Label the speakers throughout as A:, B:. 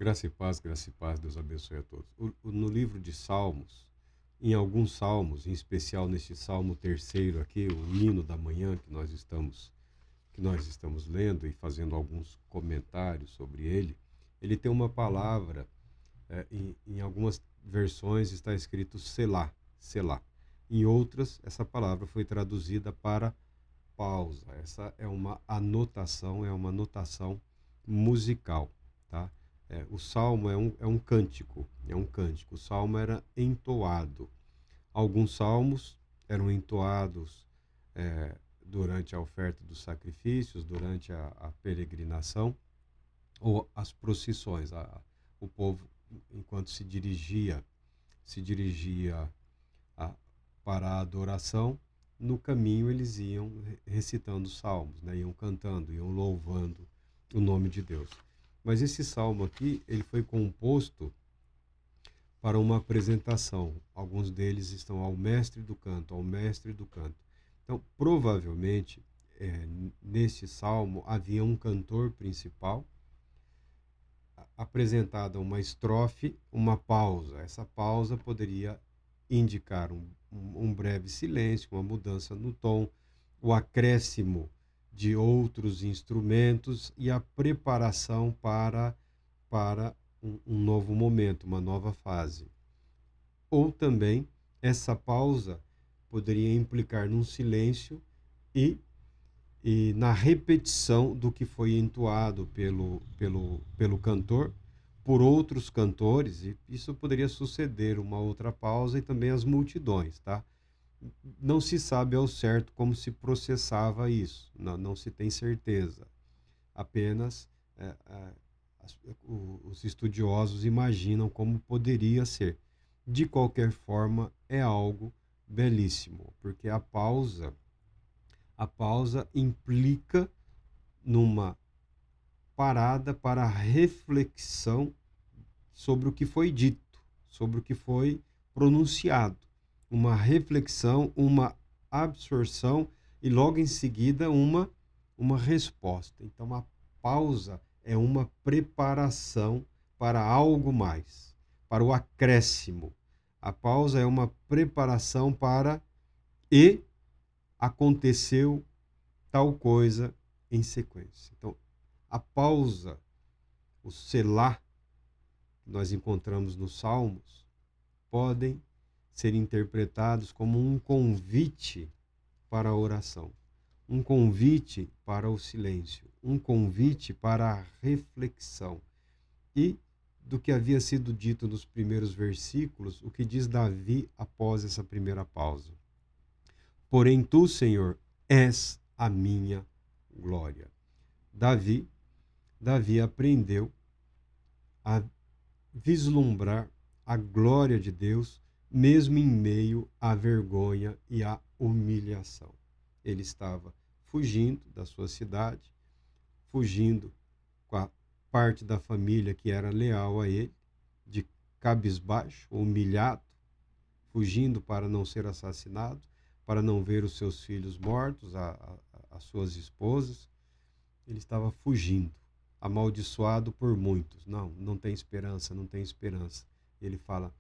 A: Graça e paz, Deus abençoe a todos. No livro de Salmos, em alguns salmos, em especial neste Salmo terceiro aqui, o hino da manhã que nós estamos lendo e fazendo alguns comentários sobre ele tem uma palavra, em algumas versões está escrito Selá, Selá. Em outras, essa palavra foi traduzida para pausa. Essa é uma anotação musical, tá? O salmo é um cântico, é um cântico. O salmo era entoado. Alguns salmos eram entoados durante a oferta dos sacrifícios, durante a peregrinação ou as procissões. O povo, enquanto se dirigia a- para a adoração, no caminho eles iam recitando salmos, né? Iam cantando, iam louvando o nome de Deus. Mas esse salmo aqui, ele foi composto para uma apresentação. Alguns deles estão ao mestre do canto, ao mestre do canto. Então, provavelmente, neste salmo havia um cantor principal, apresentada uma estrofe, uma pausa. Essa pausa poderia indicar um breve silêncio, uma mudança no tom, o acréscimo de outros instrumentos e a preparação para um novo momento, uma nova fase. Ou também essa pausa poderia implicar num silêncio e na repetição do que foi entoado pelo cantor por outros cantores, e isso poderia suceder uma outra pausa e também as multidões, tá? Não se sabe ao certo como se processava isso, não se tem certeza. Apenas é, é, os estudiosos imaginam como poderia ser. De qualquer forma, é algo belíssimo, porque a pausa implica numa parada para reflexão sobre o que foi dito, sobre o que foi pronunciado. Uma reflexão, uma absorção e logo em seguida uma resposta. Então a pausa é uma preparação para algo mais, para o acréscimo. A pausa é uma preparação para e aconteceu tal coisa em sequência. Então, a pausa, o selá que nós encontramos nos Salmos, podem ser interpretados como um convite para a oração, um convite para o silêncio, um convite para a reflexão. E do que havia sido dito nos primeiros versículos, o que diz Davi após essa primeira pausa. Porém, tu, Senhor, és a minha glória. Davi, Davi aprendeu a vislumbrar a glória de Deus, mesmo em meio à vergonha e à humilhação. Ele estava fugindo da sua cidade, fugindo com a parte da família que era leal a ele, de cabisbaixo, humilhado, fugindo para não ser assassinado, para não ver os seus filhos mortos, as suas esposas. Ele estava fugindo, amaldiçoado por muitos. Não tem esperança, não tem esperança. Ele fala,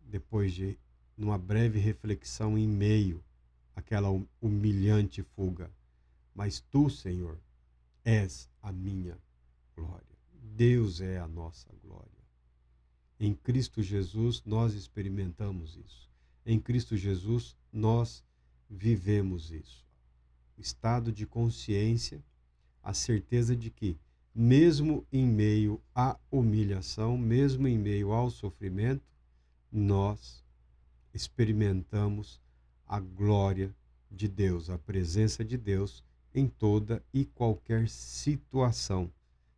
A: depois de numa breve reflexão em meio àquela humilhante fuga, mas tu, Senhor, és a minha glória. Deus é a nossa glória. Em Cristo Jesus nós experimentamos isso. Em Cristo Jesus nós vivemos isso. Estado de consciência, a certeza de que, mesmo em meio à humilhação, mesmo em meio ao sofrimento, nós experimentamos a glória de Deus, a presença de Deus em toda e qualquer situação.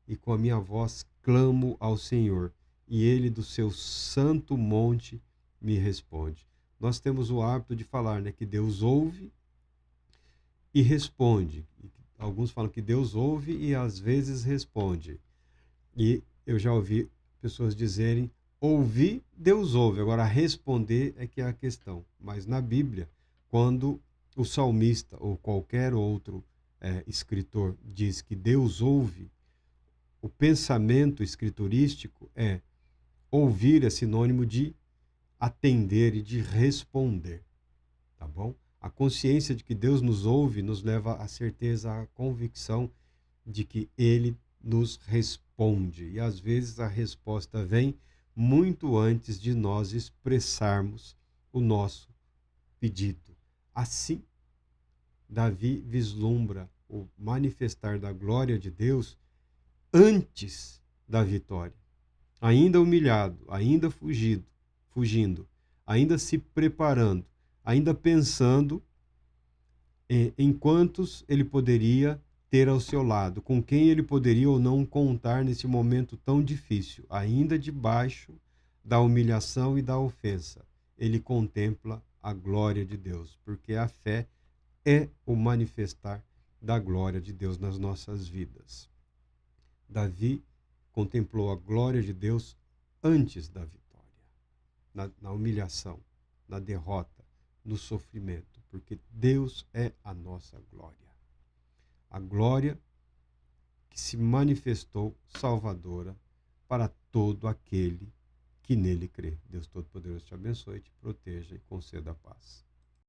A: E com a minha voz clamo ao Senhor, e ele do seu santo monte me responde. Nós temos o hábito de falar, né, que Deus ouve e responde. Alguns falam que Deus ouve e às vezes responde. E eu já ouvi pessoas dizerem, ouvir, Deus ouve. Agora, responder é que é a questão. Mas na Bíblia, quando o salmista ou qualquer outro escritor diz que Deus ouve, O pensamento escriturístico ouvir é sinônimo de atender e de responder, tá bom? A consciência de que Deus nos ouve nos leva à certeza, à convicção de que Ele nos responde. E às vezes a resposta vem muito antes de nós expressarmos o nosso pedido. Assim, Davi vislumbra o manifestar da glória de Deus antes da vitória. Ainda humilhado, ainda fugindo, ainda se preparando, ainda pensando em quantos ele poderia ter ao seu lado, com quem ele poderia ou não contar nesse momento tão difícil, ainda debaixo da humilhação e da ofensa. Ele contempla a glória de Deus, porque a fé é o manifestar da glória de Deus nas nossas vidas. Davi contemplou a glória de Deus antes da vitória, na humilhação, na derrota, no sofrimento, porque Deus é a nossa glória. A glória que se manifestou salvadora para todo aquele que nele crê. Deus Todo-Poderoso te abençoe, te proteja e conceda a paz.